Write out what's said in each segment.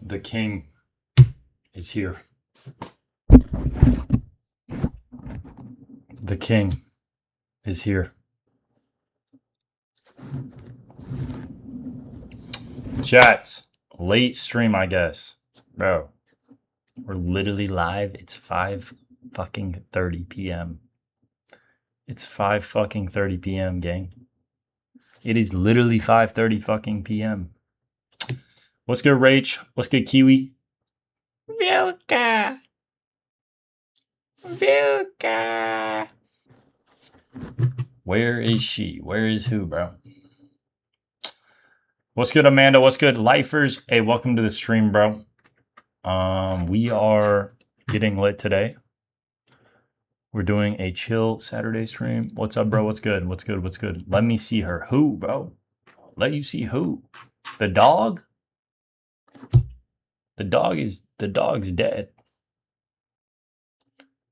The king is here. The king is here. Chat, late stream, I guess. Bro, we're literally live. It's 5:30 p.m. It's 5:30 p.m., gang. It is literally 5:30 p.m. What's good, Rach? What's good, Kiwi? Vilka! Vilka! Where is she? Where is who, bro? What's good, Amanda? What's good, Lifers? Hey, welcome to the stream, bro. We are getting lit today. We're doing a chill Saturday stream. What's up, bro? What's good? What's good? What's good? Let me see her. Who, bro? Let you see who? The dog? The dog's dead.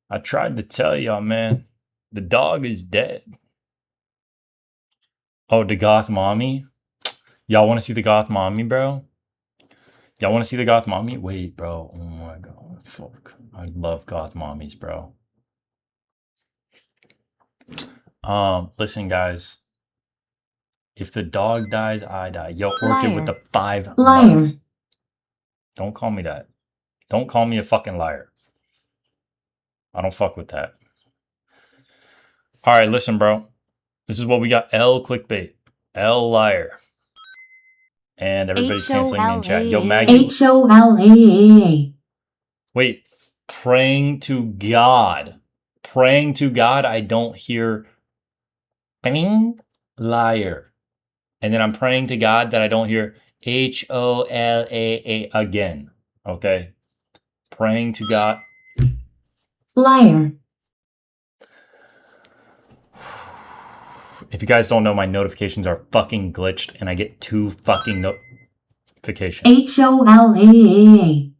I tried to tell y'all, man. The dog is dead. Oh, the goth mommy? Y'all want to see the goth mommy, bro? Y'all want to see the goth mommy? Wait, bro. Oh my god. Fuck. I love goth mommies, bro. Listen, guys. If the dog dies, I die. Yo, Orchid with the 5 months. Don't call me that. Don't call me a fucking liar. I don't fuck with that. All right, listen, bro. This is what we got. L clickbait. L liar. And everybody's canceling me in chat. Yo, Maggie. HOLAAA. Wait. Praying to God. Praying to God. I don't hear bing, liar. And then I'm praying to God that I don't hear HOLAA again. Okay? Praying to God. Liar. If you guys don't know, my notifications are fucking glitched and I get 2 fucking notifications. HOLAAA.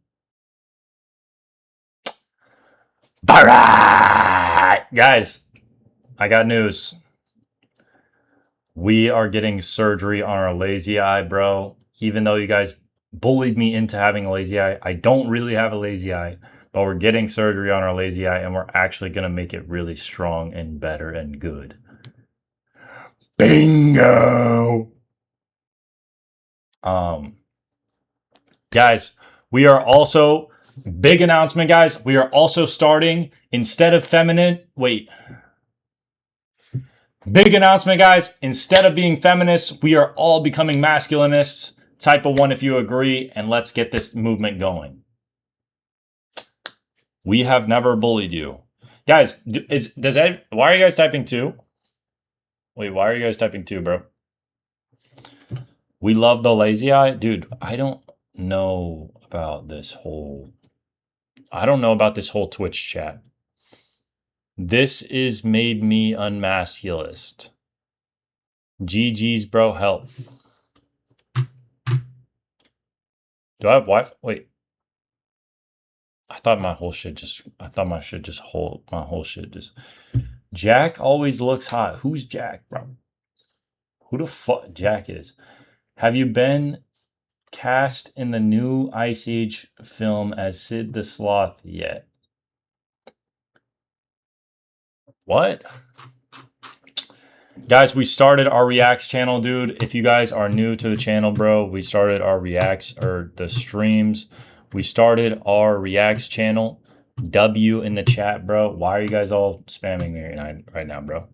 Alright! Guys, I got news. We are getting surgery on our lazy eye, bro. Even though you guys bullied me into having a lazy eye, I don't really have a lazy eye, but we're getting surgery on our lazy eye and we're actually going to make it really strong and better and good. Bingo! Guys, we are also, big announcement, guys. We are also starting, instead of feminine, big announcement, guys. Instead of being feminists, we are all becoming masculinists. Type a 1 if you agree, and let's get this movement going. We have never bullied you. Guys, why are you guys typing 2? Wait, why are you guys typing 2, bro? We love the lazy eye? Dude, I don't know about this whole Twitch chat. This is made me unmasculist. GG's, bro, help. Do I have Wi-Fi? Wait. I thought my whole shit just Jack always looks hot. Who's Jack, bro? Who the fuck Jack is? Have you been cast in the new Ice Age film as Sid the Sloth yet? What? Guys, we started our Reacts channel, dude. If you guys are new to the channel, bro, we started our Reacts, or the streams. We started our Reacts channel. W in the chat, bro. Why are you guys all spamming me right now, bro?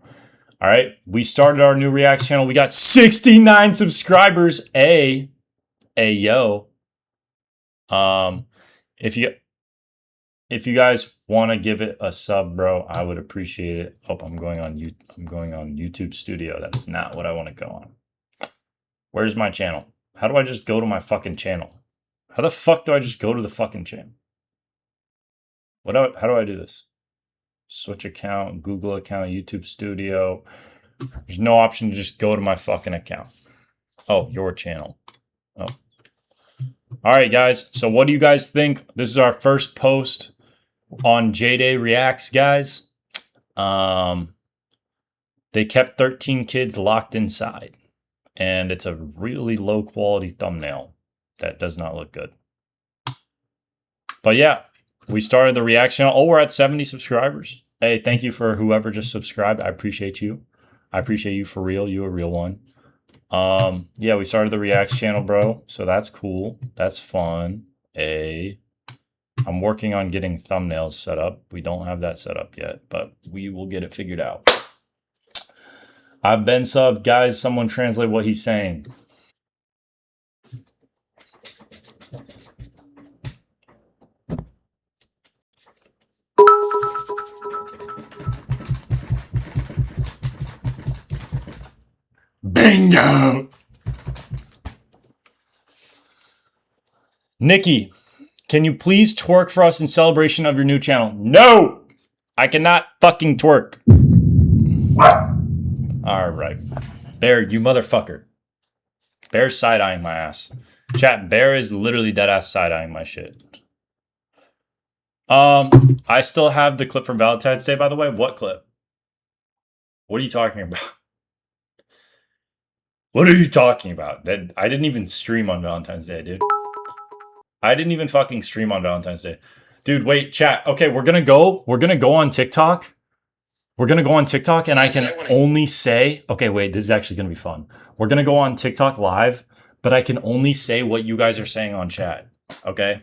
All right. We started our new Reacts channel. We got 69 subscribers. Yo. If you guys want to give it a sub, bro, I would appreciate it. Oh, I'm going on YouTube Studio. That is not what I want to go on. Where's my channel? How do I just go to my fucking channel? How the fuck do I just go to the fucking channel? How do I do this? Switch account, Google account, YouTube Studio. There's no option to just go to my fucking account. Oh, your channel. Oh. All right, guys. So what do you guys think? This is our first post on J-Day Reacts, guys. They kept 13 kids locked inside. And it's a really low quality thumbnail that does not look good. But yeah, we started the reaction. Oh, we're at 70 subscribers. Hey, thank you for whoever just subscribed. I appreciate you. I appreciate you for real. You a real one. Yeah, we started the reacts channel, bro. So that's cool. That's fun. I'm working on getting thumbnails set up. We don't have that set up yet, but we will get it figured out. I've been subbed. Guys, someone translate what he's saying. Bingo! Nikki, can you please twerk for us in celebration of your new channel? No! I cannot fucking twerk. All right. Bear, you motherfucker. Bear's side-eyeing my ass. Chat, Bear is literally dead-ass side-eyeing my shit. I still have the clip from Valentine's Day, by the way. What clip? What are you talking about? What are you talking about? That I didn't even stream on Valentine's Day, dude. I didn't even fucking stream on Valentine's Day. Dude, wait, chat. Okay, we're gonna go on TikTok. We're gonna go on TikTok and I can only say, okay, wait, this is actually gonna be fun. We're gonna go on TikTok live, but I can only say what you guys are saying on chat. Okay?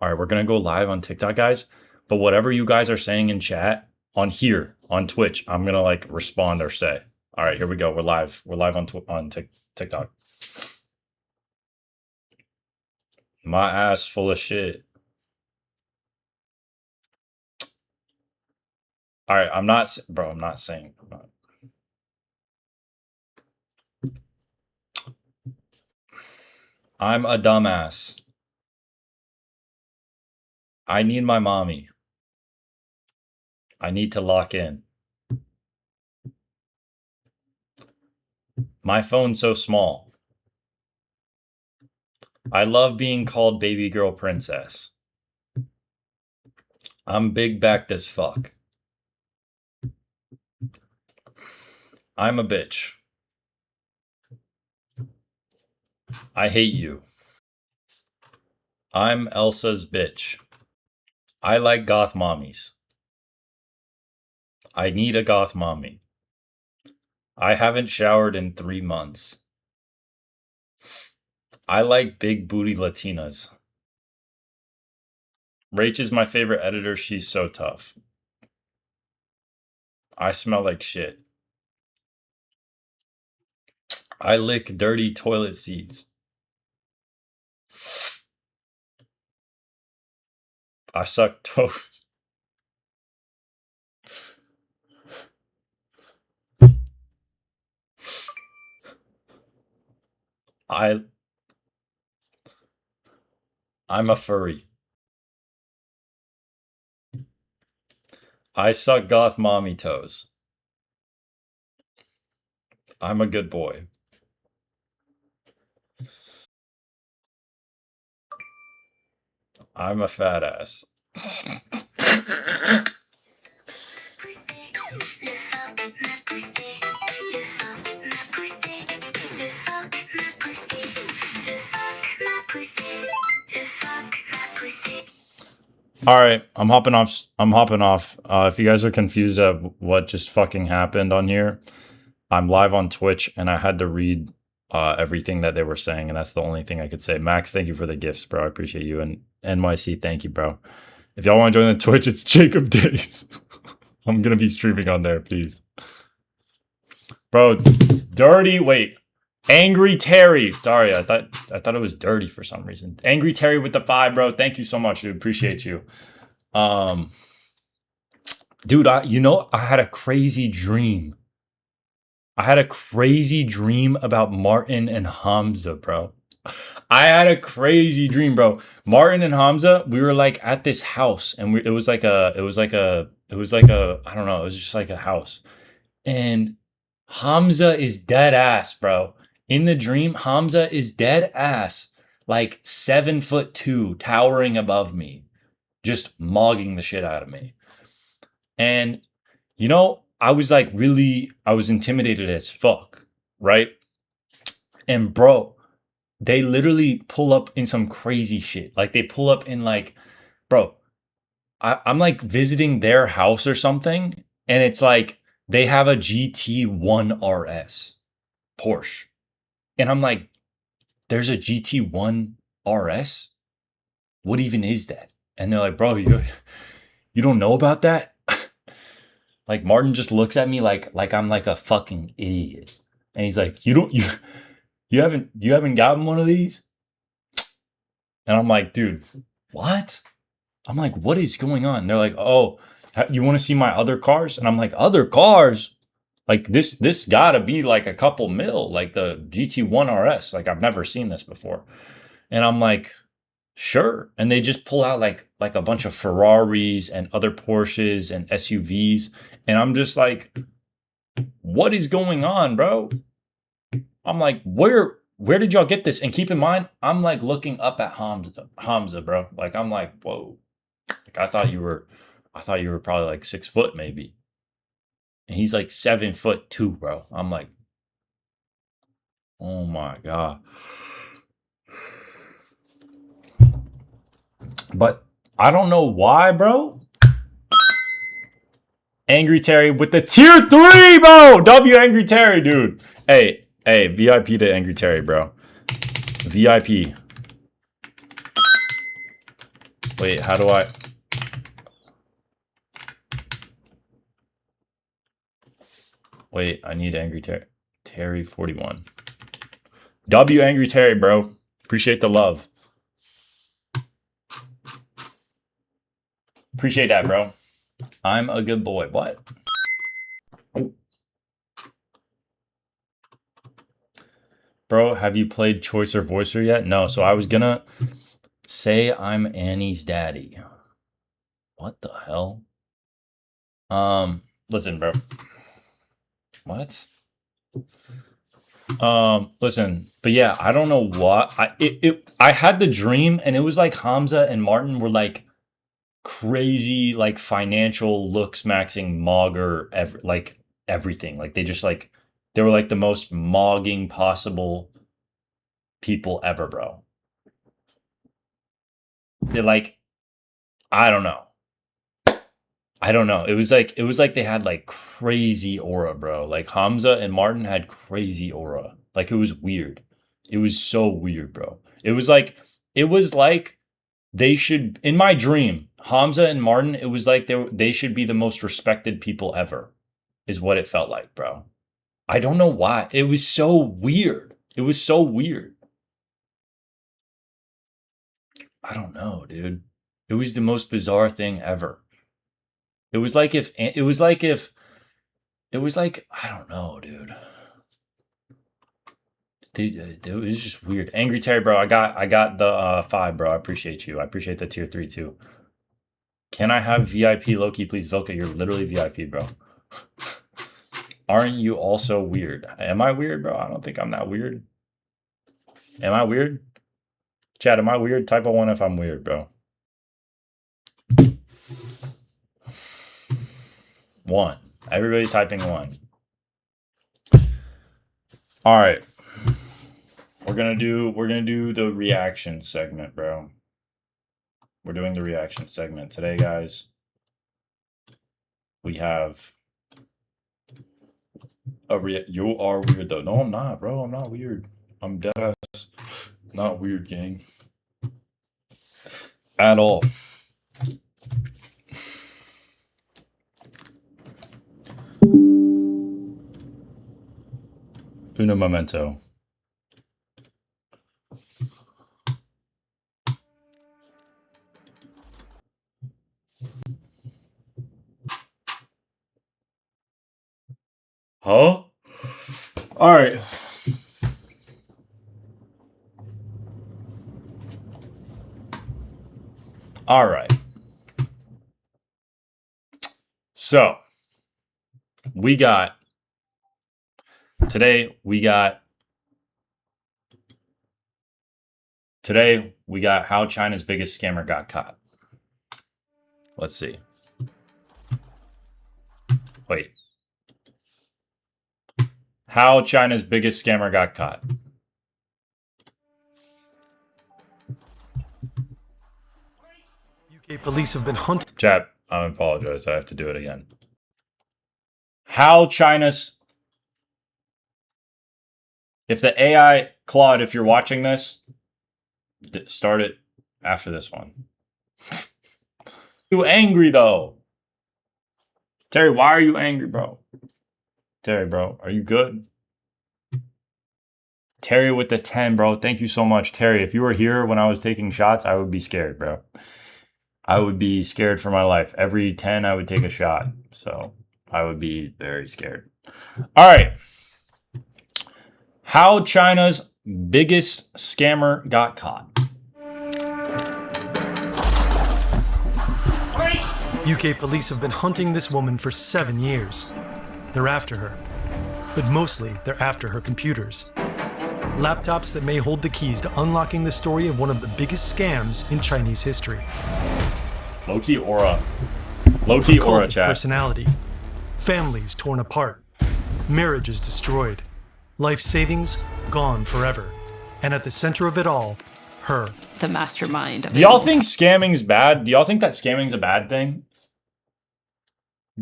All right, we're gonna go live on TikTok, guys. But whatever you guys are saying in chat on here, on Twitch, I'm gonna like respond or say. All right, here we go. We're live. We're live on TikTok. My ass full of shit. All right, I'm not saying. I'm a dumbass. I need my mommy. I need to lock in. My phone's so small. I love being called baby girl princess. I'm big backed as fuck. I'm a bitch. I hate you. I'm Elsa's bitch. I like goth mommies. I need a goth mommy. I haven't showered in 3 months. I like big booty Latinas. Rach is my favorite editor. She's so tough. I smell like shit. I lick dirty toilet seats. I suck toes. I'm a furry. I suck goth mommy toes. I'm a good boy. I'm a fat ass. All right, I'm hopping off. If you guys are confused at what just fucking happened on here, I'm live on Twitch and I had to read everything that they were saying, and that's the only thing I could say. Max, thank you for the gifts, bro. I appreciate you. And NYC, thank you, bro. If y'all want to join the Twitch, it's Jacob Days. I'm gonna be streaming on there, please. Bro, dirty. Wait, Angry Terry. Sorry, I thought it was dirty for some reason. Angry Terry with the 5, bro. Thank you so much, dude. Appreciate you. Dude, I had a crazy dream. I had a crazy dream about Martin and Hamza, bro. I had a crazy dream, bro. Martin and Hamza, we were like at this house, and it was like a, I don't know, it was just like a house. And Hamza is dead ass, bro. In the dream, Hamza is dead ass, like 7'2", towering above me, just mogging the shit out of me. And, I was intimidated as fuck, right? And bro, they literally pull up in some crazy shit. Like they pull up in like, bro, I'm like visiting their house or something, and it's like they have a GT1 RS Porsche. And I'm like, there's a GT1 RS? What even is that? And they're like, bro, you don't know about that? Like Martin just looks at me like I'm like a fucking idiot. And he's like, you haven't gotten one of these? And I'm like, dude, what? I'm like, what is going on? And they're like, oh, you want to see my other cars? And I'm like, other cars? Like this gotta be like a couple mil, like the GT1 RS. Like I've never seen this before. And I'm like, sure. And they just pull out like a bunch of Ferraris and other Porsches and SUVs. And I'm just like, what is going on, bro? I'm like, where did y'all get this? And keep in mind, I'm like looking up at Hamza, bro. Like I'm like, whoa. Like I thought you were probably like 6 foot maybe. And he's like 7'2", bro. I'm like, oh my God. But I don't know why, bro. Angry Terry with the tier 3, bro. W Angry Terry, dude. Hey, VIP to Angry Terry, bro. VIP. Wait, how do I... Wait, I need Angry Terry. Terry 41. W Angry Terry, bro. Appreciate the love. Appreciate that, bro. I'm a good boy. What? Bro, have you played Choice or Voicer yet? No, so I was gonna say I'm Annie's daddy. What the hell? Listen, bro. What? Listen, but yeah, I don't know what I had the dream, and it was like Hamza and Martin were like crazy, like financial looks maxing mogger, like everything. Like they just like they were like the most mogging possible people ever, bro. They're like, I don't know. It was like they had like crazy aura, bro. Like Hamza and Martin had crazy aura. Like it was weird. It was so weird, bro. It was like they should, in my dream, Hamza and Martin, it was like they should be the most respected people ever, is what it felt like, bro. I don't know why. It was so weird. It was so weird. I don't know, dude. It was the most bizarre thing ever. It was like I don't know, dude. Dude, it was just weird. Angry Terry, bro. I got the 5, bro. I appreciate you. I appreciate the tier 3 too. Can I have VIP Loki, please? Vilka, you're literally VIP, bro. Aren't you also weird? Am I weird, bro? I don't think I'm that weird. Am I weird? Chat, am I weird? Type a 1 if I'm weird, bro. 1. Everybody's typing 1. All right. We're gonna do the reaction segment, bro. We're doing the reaction segment today, guys. We have you are weird though. No, I'm not, bro. I'm not weird. I'm dead ass not weird, gang. At all. Uno momento. Huh? All right. All right. So, today we got how China's biggest scammer got caught. Let's see. Wait. How China's biggest scammer got caught. Police have been hunting. Chat, I apologize. I have to do it again. How China's... If the AI, Claude, if you're watching this, start it after this one. You angry, though? Terry, why are you angry, bro? Terry, bro, are you good? Terry with the 10, bro. Thank you so much. Terry, if you were here when I was taking shots, I would be scared, bro. I would be scared for my life. Every 10, I would take a shot. So I would be very scared. All right. How China's biggest scammer got caught. UK police have been hunting this woman for 7 years. They're after her. But mostly, they're after her computers. Laptops that may hold the keys to unlocking the story of one of the biggest scams in Chinese history. Low-key aura. Low-key aura, chat. Personality. Families torn apart. Marriages destroyed. Life savings gone forever. And at the center of it all, her. The mastermind of Do y'all think scamming's bad? Do y'all think that scamming's a bad thing?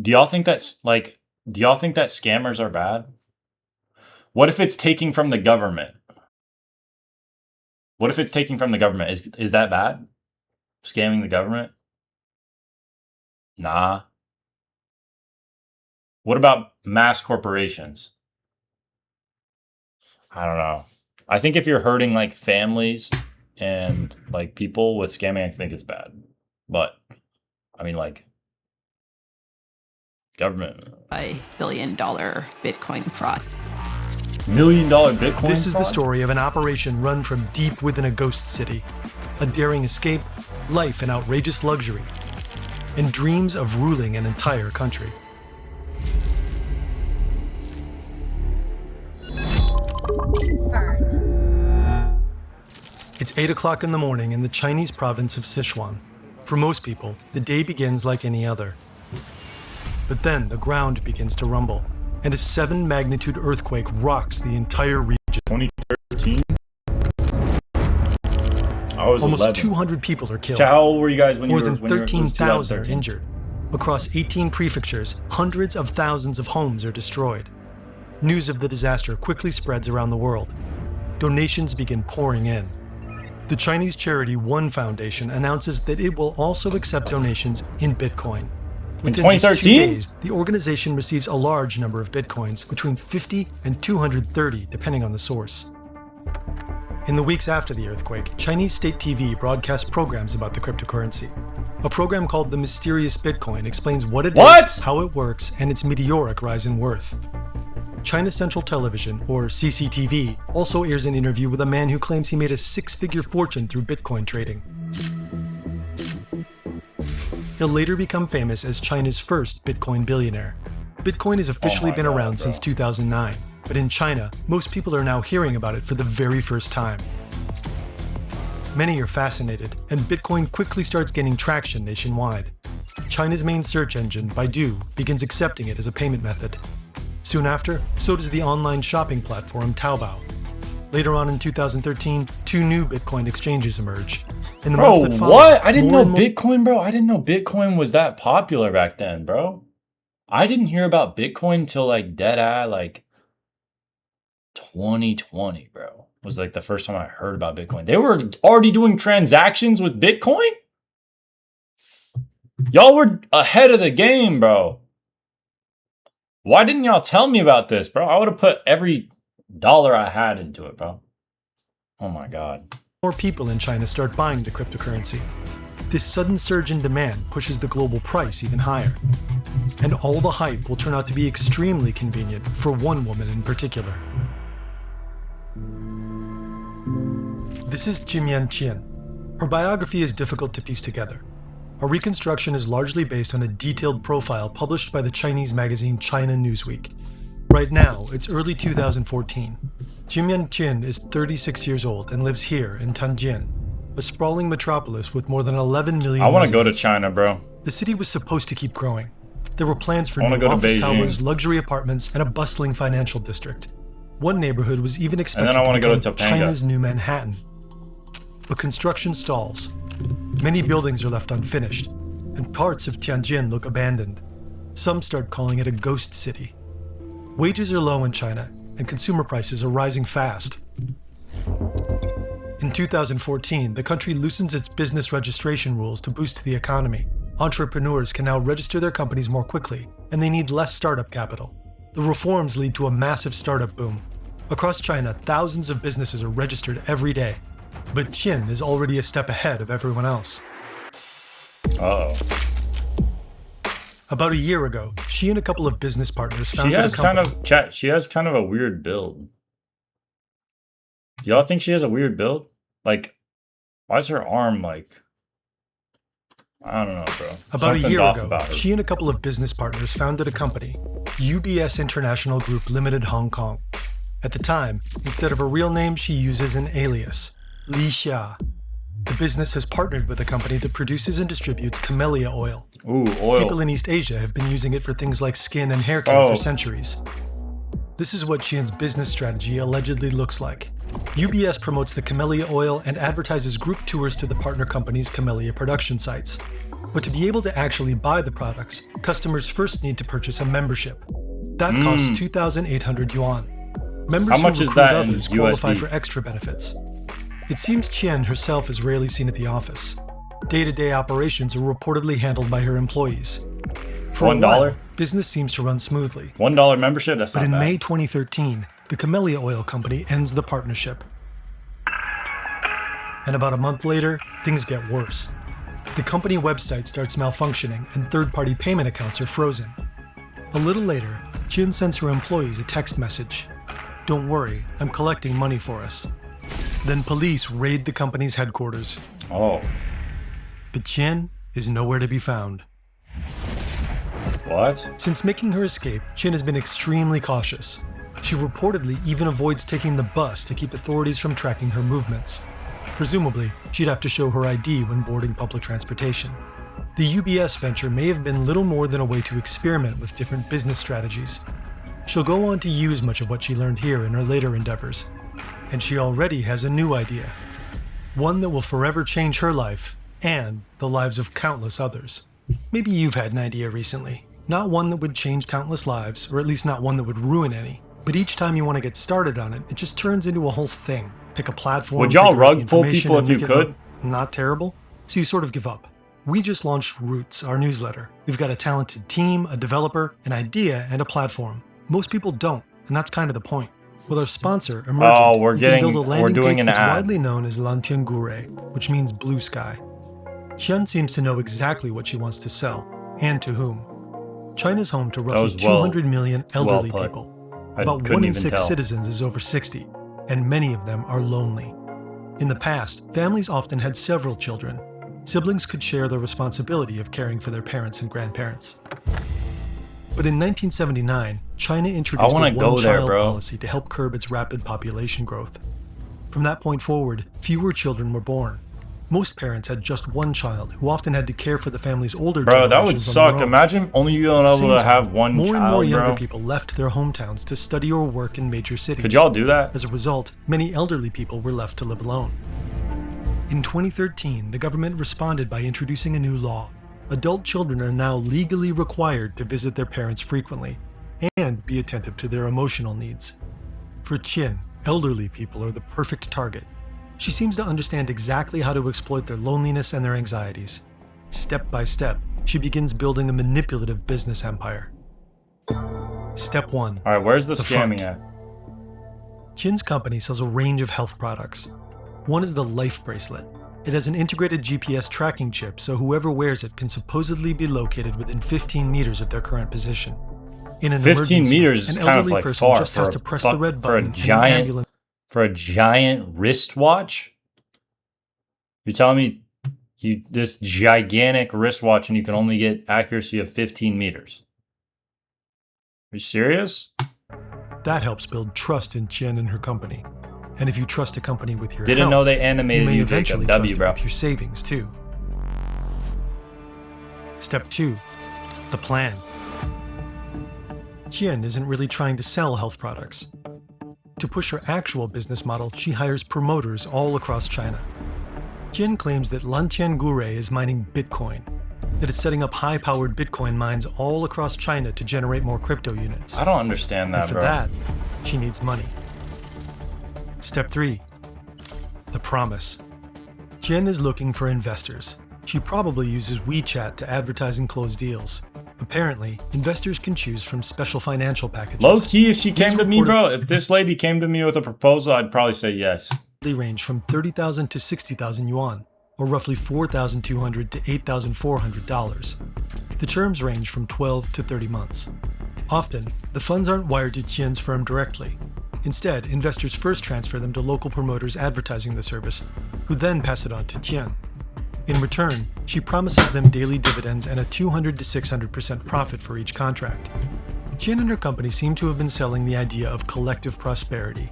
Do y'all think that's like, do y'all think that scammers are bad? What if it's taking from the government? What if it's taking from the government? Is that bad? Scamming the government? Nah. What about mass corporations? I don't know. I think if you're hurting like families and like people with scamming, I think it's bad. But I mean, like government. by billion-dollar Bitcoin fraud. $1 million Bitcoin This is the fraud? story of an operation run from deep within a ghost city. A daring escape, life in outrageous luxury, and dreams of ruling an entire country. It's 8 o'clock in the morning in the Chinese province of Sichuan. For most people, the day begins like any other. But then the ground begins to rumble, and a 7-magnitude earthquake rocks the entire region. 2013? I was Almost 11. 200 people are killed. So how old were you guys when More you were than when you were- it was 13,000 are 2013? injured. Across 18 prefectures, hundreds of thousands of homes are destroyed. News of the disaster quickly spreads around the world. Donations begin pouring in. The Chinese charity One Foundation announces that it will also accept donations in Bitcoin. In Within just 2 2013? days, the organization receives a large number of Bitcoins, between 50 and 230, depending on the source. In the weeks after the earthquake, Chinese state TV broadcast programs about the cryptocurrency. A program called The Mysterious Bitcoin explains what it is, how it works, and its meteoric rise in worth. China Central Television, or CCTV, also airs an interview with a man who claims he made a 6-figure fortune through Bitcoin trading. He'll later become famous as China's first Bitcoin billionaire. Bitcoin has officially been around since 2009, but in China, most people are now hearing about it for the very first time. Many are fascinated, and Bitcoin quickly starts gaining traction nationwide. China's main search engine, Baidu, begins accepting it as a payment method. Soon after, so does the online shopping platform Taobao. Later on in 2013, 2 new Bitcoin exchanges emerge. In the months Bro, that followed, what? I didn't more know and more- Bitcoin, bro. I didn't know Bitcoin was that popular back then, bro. I didn't hear about Bitcoin till like dead-eye, like 2020, bro. Was like the first time I heard about Bitcoin. They were already doing transactions with Bitcoin? Y'all were ahead of the game, bro. Why didn't y'all tell me about this, bro? I would have put every dollar I had into it, bro. Oh my God. More people in China start buying the cryptocurrency. This sudden surge in demand pushes the global price even higher. And all the hype will turn out to be extremely convenient for one woman in particular. This is Jimian Qian. Her biography is difficult to piece together. A reconstruction is largely based on a detailed profile published by the Chinese magazine China Newsweek. Right now, it's early 2014. Jimian Qian is 36 years old and lives here in Tianjin, a sprawling metropolis with more than 11 million I want to go to residents. China, bro. The city was supposed to keep growing. There were plans for I wanna new go to office Beijing. towers, luxury apartments, and a bustling financial district. One neighborhood was even expected I wanna to go become to Topanga. China's new Manhattan. But construction stalls, Many buildings are left unfinished, and parts of Tianjin look abandoned. Some start calling it a ghost city. Wages are low in China, and consumer prices are rising fast. In 2014, the country loosens its business registration rules to boost the economy. Entrepreneurs can now register their companies more quickly, and they need less startup capital. The reforms lead to a massive startup boom. Across China, thousands of businesses are registered every day. But Qin is already a step ahead of everyone else. Uh-oh. About a year ago, she and a couple of business partners She founded has a company. she has kind of a weird build. Do y'all think she has a weird build? Like, why is her arm like, I don't know, bro. About Something's a year off ago, about her. she and a couple of business partners founded a company, UBS International Group Limited Hong Kong. At the time, instead of a real name, she uses an alias, Li Xia. The business has partnered with a company that produces and distributes camellia oil. Ooh, People oil. in East Asia have been using it for things like skin and hair care Oh. for centuries. This is what Qian's business strategy allegedly looks like. UBS promotes the camellia oil and advertises group tours to the partner company's camellia production sites. But to be able to actually buy the products, customers first need to purchase a membership. That costs 2,800 yuan. Members How much who is recruit that in others qualify USD? for extra benefits. It seems Qian herself is rarely seen at the office. Day-to-day operations are reportedly handled by her employees. For a $1? while, business seems to run smoothly. $1 membership? That's But not in bad. May 2013, the Camellia Oil Company ends the partnership. And about a month later, things get worse. The company website starts malfunctioning and third-party payment accounts are frozen. A little later, Qian sends her employees a text message. "Don't worry, I'm collecting money for us." Then police raid the company's headquarters. Oh, But Qian is nowhere to be found. what? Since making her escape, Qian has been extremely cautious. She reportedly even avoids taking the bus to keep authorities from tracking her movements. Presumably, she'd have to show her ID when boarding public transportation. The UBS venture may have been little more than a way to experiment with different business strategies. She'll go on to use much of what she learned here in her later endeavors. And she already has a new idea. One that will forever change her life and the lives of countless others. Maybe you've had an idea recently. Not one that would change countless lives, or at least not one that would ruin any. But each time you want to get started on it, it just turns into a whole thing. Pick a platform. Would y'all figure out the rug pull information, people and if you make it could? look not terrible? So you sort of give up. We just launched Roots, our newsletter. We've got a talented team, a developer, an idea, and a platform. Most people don't, and that's kind of the point. With our sponsor, Emergent, Oh, we're you can build getting- a landing we're doing page an that's ad. widely known as Lantian Gure, which means blue sky. Qian seems to know exactly what she wants to sell, and to whom. China's home to roughly was well- 200 million elderly put. people. I About couldn't 1 in even 6 tell. citizens is over 60, and many of them are lonely. In the past, families often had several children. Siblings could share the responsibility of caring for their parents and grandparents. But in 1979, China introduced a wanna go there, one-child bro. policy to help curb its rapid population growth. From that point forward, fewer children were born. Most parents had just one child, who often had to care for the family's older Bro, that would generations on their suck. own. Imagine only being At the able same to time, have one more and more child, younger bro. people left their hometowns to study or work in major cities. Could y'all do that? As a result, many elderly people were left to live alone. In 2013, the government responded by introducing a new law. Adult children are now legally required to visit their parents frequently and be attentive to their emotional needs. For Qian, elderly people are the perfect target. She seems to understand exactly how to exploit their loneliness and their anxieties. Step by step, she begins building a manipulative business empire. Step 1. All right, where's the The scamming front. at? Qian's company sells a range of health products. One is the Life Bracelet. It has an integrated GPS tracking chip, so whoever wears it can supposedly be located within 15 meters of their current position. In an 15 emergency, meters is an kind of elderly like person far just for has a to press fuck- the red for a button and an giant ambulance for a giant wristwatch. You're telling me this gigantic wristwatch and you can only get accuracy of 15 meters? Are you serious? that helps build trust in Qian and her company. And if you trust a company with your Didn't health, know they you animated may you, eventually Jacob. trust W, it bro. with your savings too. Step 2. The plan. Qian isn't really trying to sell health products. To push her actual business model, she hires promoters all across China. Qian claims that Lantian Gure is mining Bitcoin, that it's setting up high-powered Bitcoin mines all across China to generate more crypto units. I don't understand that, And for bro. that, she needs money. Step 3. The promise. Qian is looking for investors. She probably uses WeChat to advertise and close deals. Apparently, investors can choose from special financial packages. Low key, if she These came to me, reported- bro, if this lady came to me with a proposal, I'd probably say yes. They range from 30,000 to 60,000 yuan, or roughly $4,200 to $8,400. The terms range from 12 to 30 months. Often, the funds aren't wired to Qian's firm directly. Instead, investors first transfer them to local promoters advertising the service, who then pass it on to Qian. In return, she promises them daily dividends and a 200 to 600% profit for each contract. Qian and her company seem to have been selling the idea of collective prosperity.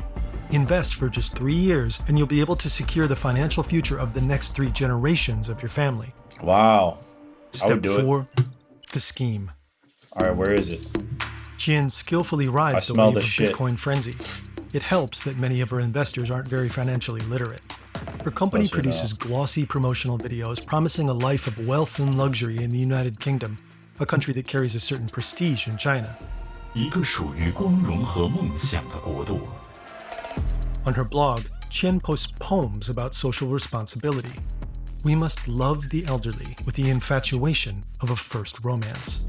Invest for just 3 years and you'll be able to secure the financial future of the next 3 generations of your family. Wow. I Step would do it. 4. The scheme. All right, where is it? Qian skillfully rides the smell wave the of shit. Bitcoin frenzy. It helps that many of her investors aren't very financially literate. Her company Closer produces glossy promotional videos promising a life of wealth and luxury in the United Kingdom, a country that carries a certain prestige in China. 一个属于光荣和梦想的国度。 On her blog, Qian posts poems about social responsibility. We must love the elderly with the infatuation of a first romance.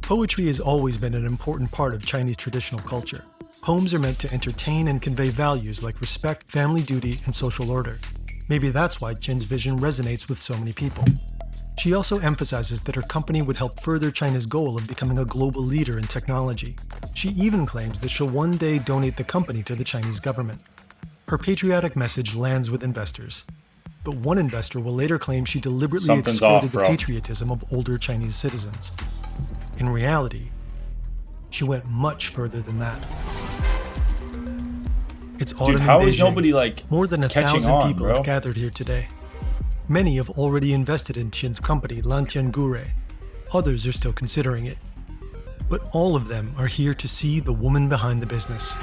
Poetry has always been an important part of Chinese traditional culture. Poems are meant to entertain and convey values like respect, family duty, and social order. Maybe that's why Qian's vision resonates with so many people. She also emphasizes that her company would help further China's goal of becoming a global leader in technology. She even claims that she'll one day donate the company to the Chinese government. Her patriotic message lands with investors. But one investor will later claim she deliberately Something's exploited off, the bro. patriotism of older Chinese citizens. In reality, she went much further than that. It's autumn Dude, how in is Beijing. nobody like More than catching 1,000 on, people bro? have gathered here today. Many have already invested in Qian's company, Lantian Gure. Others are still considering it. But all of them are here to see the woman behind the business.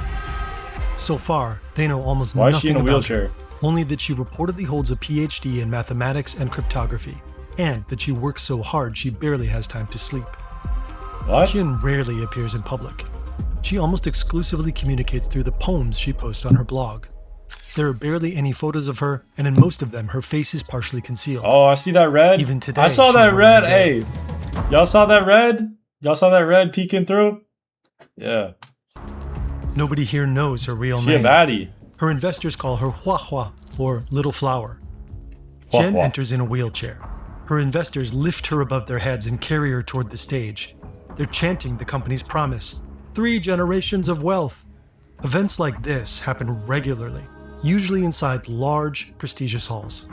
So far, they know almost Why is nothing she in a about wheelchair? her, only that she reportedly holds a PhD in mathematics and cryptography, and that she works so hard she barely has time to sleep. What? Qian rarely appears in public. She almost exclusively communicates through the poems she posts on her blog. There are barely any photos of her, and in most of them, her face is partially concealed. Oh, I see that red. Even today, I saw she's that wearing red. a Hey, y'all saw that red? Y'all saw that red peeking through? Yeah. Nobody here knows her real She a name. baddie. Her investors call her Hua Hua, or Little Flower. Hua Jen Hua. enters in a wheelchair. Her investors lift her above their heads and carry her toward the stage. They're chanting the company's promise, 3 generations of wealth. Events like this happen regularly, usually inside large, prestigious halls.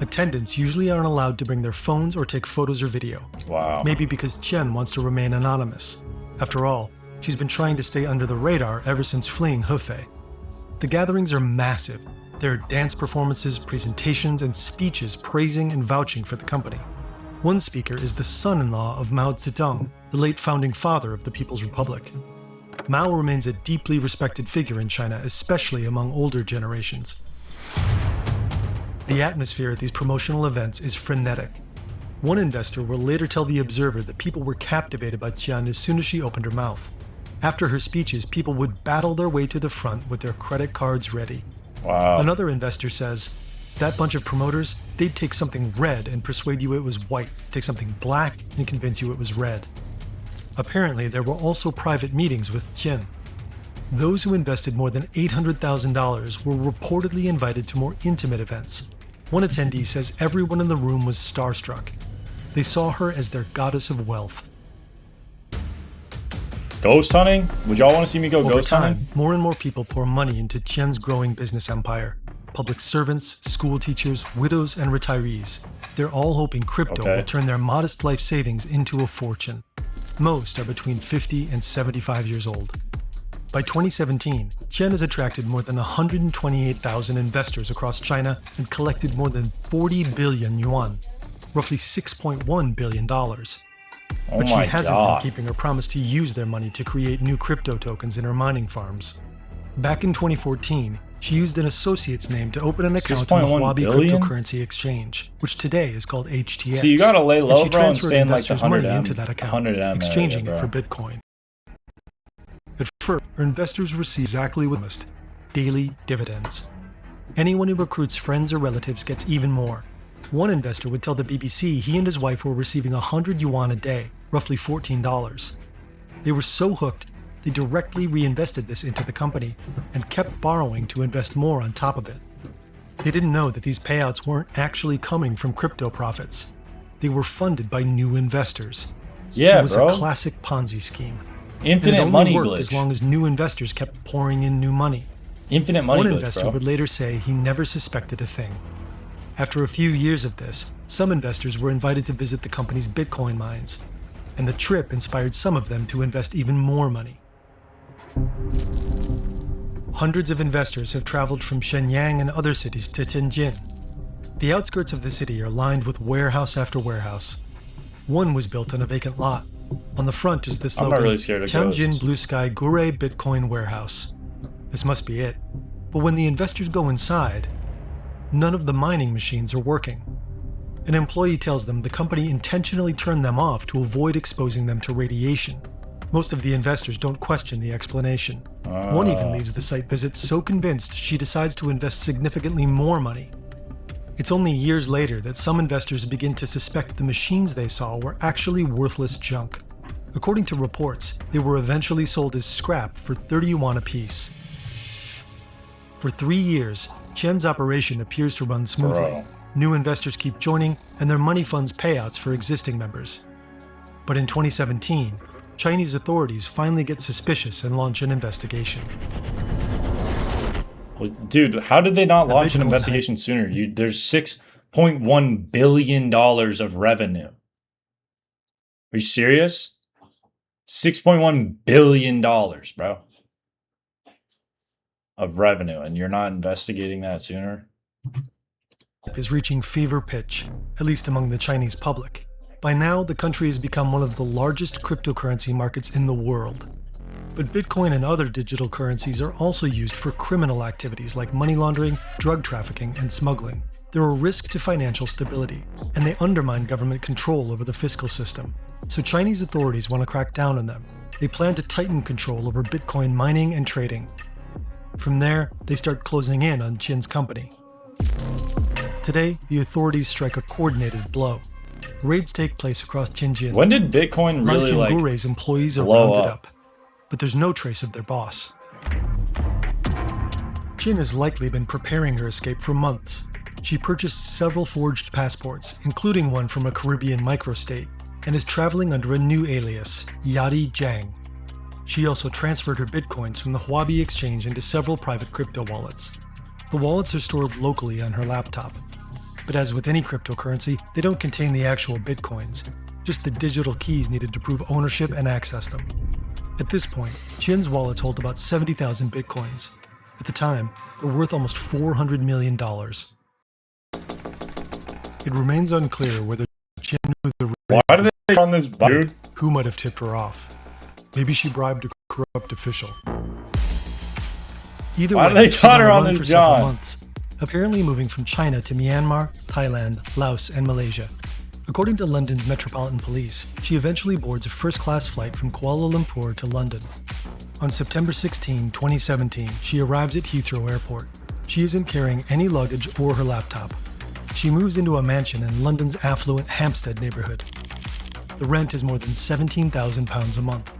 Attendants usually aren't allowed to bring their phones or take photos or video. Wow. Maybe because Qian wants to remain anonymous. After all, she's been trying to stay under the radar ever since fleeing Hefei. The gatherings are massive. There are dance performances, presentations, and speeches praising and vouching for the company. One speaker is the son-in-law of Mao Zedong, the late founding father of the People's Republic. Mao remains a deeply respected figure in China, especially among older generations. The atmosphere at these promotional events is frenetic. One investor will later tell The Observer that people were captivated by Qian as soon as she opened her mouth. After her speeches, people would battle their way to the front with their credit cards ready. Wow. Another investor says, that bunch of promoters, they'd take something red and persuade you it was white, take something black and convince you it was red. Apparently, there were also private meetings with Qian. Those who invested more than $800,000 were reportedly invited to more intimate events. One attendee says everyone in the room was starstruck. They saw her as their goddess of wealth. Ghost hunting? Would y'all want to see me go Over ghost time, hunting? more and more people pour money into Qian's growing business empire. Public servants, school teachers, widows, and retirees. They're all hoping crypto Okay. will turn their modest life savings into a fortune. Most are between 50 and 75 years old. By 2017, Qian has attracted more than 128,000 investors across China and collected more than 40 billion yuan, roughly $6.1 billion. Oh But she my hasn't god. been keeping her promise to use their money to create new crypto tokens in her mining farms. Back in 2014, She used an associate's name to open an account 6.1 on the Huobi billion? cryptocurrency exchange, which today is called HTX. So you gotta lay low, and she bro, and transferred stay in like the investors' money 100M, into that account, 100M exchanging area, it for bro. Bitcoin. At first, her investors receive exactly what they promised: daily dividends. Anyone who recruits friends or relatives gets even more. One investor would tell the BBC he and his wife were receiving 100 yuan a day, roughly $14. They were so hooked, they directly reinvested this into the company and kept borrowing to invest more on top of it. They didn't know that these payouts weren't actually coming from crypto profits. They were funded by new investors. Yeah, It was bro. a classic Ponzi scheme. And it Infinite only money worked glitch. as long as new investors kept pouring in new money. Infinite money One glitch, investor bro. would later say he never suspected a thing. After a few years of this, some investors were invited to visit the company's Bitcoin mines, and the trip inspired some of them to invest even more money. Hundreds of investors have traveled from Shenyang and other cities to Tianjin. The outskirts of the city are lined with warehouse after warehouse. One was built on a vacant lot. On the front is the I'm slogan, not really scared of Tianjin ghosts. Blue Sky Gure Bitcoin Warehouse. This must be it. But when the investors go inside, none of the mining machines are working. An employee tells them the company intentionally turned them off to avoid exposing them to radiation. Most of the investors don't question the explanation. One even leaves the site visit so convinced she decides to invest significantly more money. It's only years later that some investors begin to suspect the machines they saw were actually worthless junk. According to reports, they were eventually sold as scrap for 30 yuan apiece. For 3 years, Qian's operation appears to run smoothly. Bro. New investors keep joining, and their money funds payouts for existing members. But in 2017, Chinese authorities finally get suspicious and launch an investigation. Well, dude, how did they not The launch an Bitcoin investigation sooner? There's $6.1 billion of revenue. Are you serious? $6.1 billion, bro, of revenue, and you're not investigating that sooner? Is reaching fever pitch, at least among the Chinese public. By now, the country has become one of the largest cryptocurrency markets in the world. But Bitcoin and other digital currencies are also used for criminal activities like money laundering, drug trafficking, and smuggling. They're a risk to financial stability, and they undermine government control over the fiscal system. So Chinese authorities want to crack down on them. They plan to tighten control over Bitcoin mining and trading. From there, they start closing in on Qian's company. Today, the authorities strike a coordinated blow. Raids take place across Tianjin. When did Bitcoin really Lan like Gure's employees are blow rounded up? up, but there's no trace of their boss. Qian has likely been preparing her escape for months. She purchased several forged passports, including one from a Caribbean microstate, and is traveling under a new alias, Yadi Jiang. She also transferred her bitcoins from the Huobi exchange into several private crypto wallets. The wallets are stored locally on her laptop. But as with any cryptocurrency, they don't contain the actual bitcoins, just the digital keys needed to prove ownership and access them. At this point, Qian's wallets hold about 70,000 bitcoins. At the time, they're worth almost $400 million. It remains unclear whether Qian knew the Why do they on this dude? who might have tipped her off. Maybe she bribed a corrupt official. Either Why way, do they she's got her the on run this for several job? months, apparently moving from China to Myanmar, Thailand, Laos, and Malaysia. According to London's Metropolitan Police, she eventually boards a first-class flight from Kuala Lumpur to London. On September 16, 2017, she arrives at Heathrow Airport. She isn't carrying any luggage or her laptop. She moves into a mansion in London's affluent Hampstead neighborhood. The rent is more than £17,000 a month.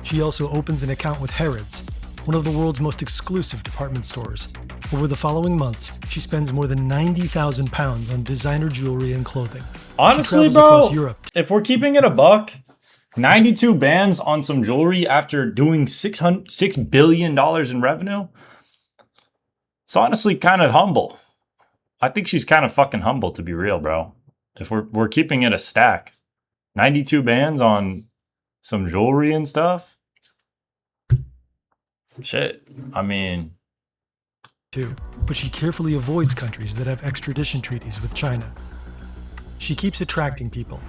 She also opens an account with Harrods, one of the world's most exclusive department stores. Over the following months, she spends more than £90,000 on designer jewelry and clothing. Honestly, travels bro, across Europe. if we're keeping it a buck, 92 bands on some jewelry after doing $6 billion in revenue, it's honestly kind of humble. I think she's kind of fucking humble, to be real, bro. If we're keeping it a stack, 92 bands on some jewelry and stuff. Shit. I mean, too, but she carefully avoids countries that have extradition treaties with China. She keeps attracting people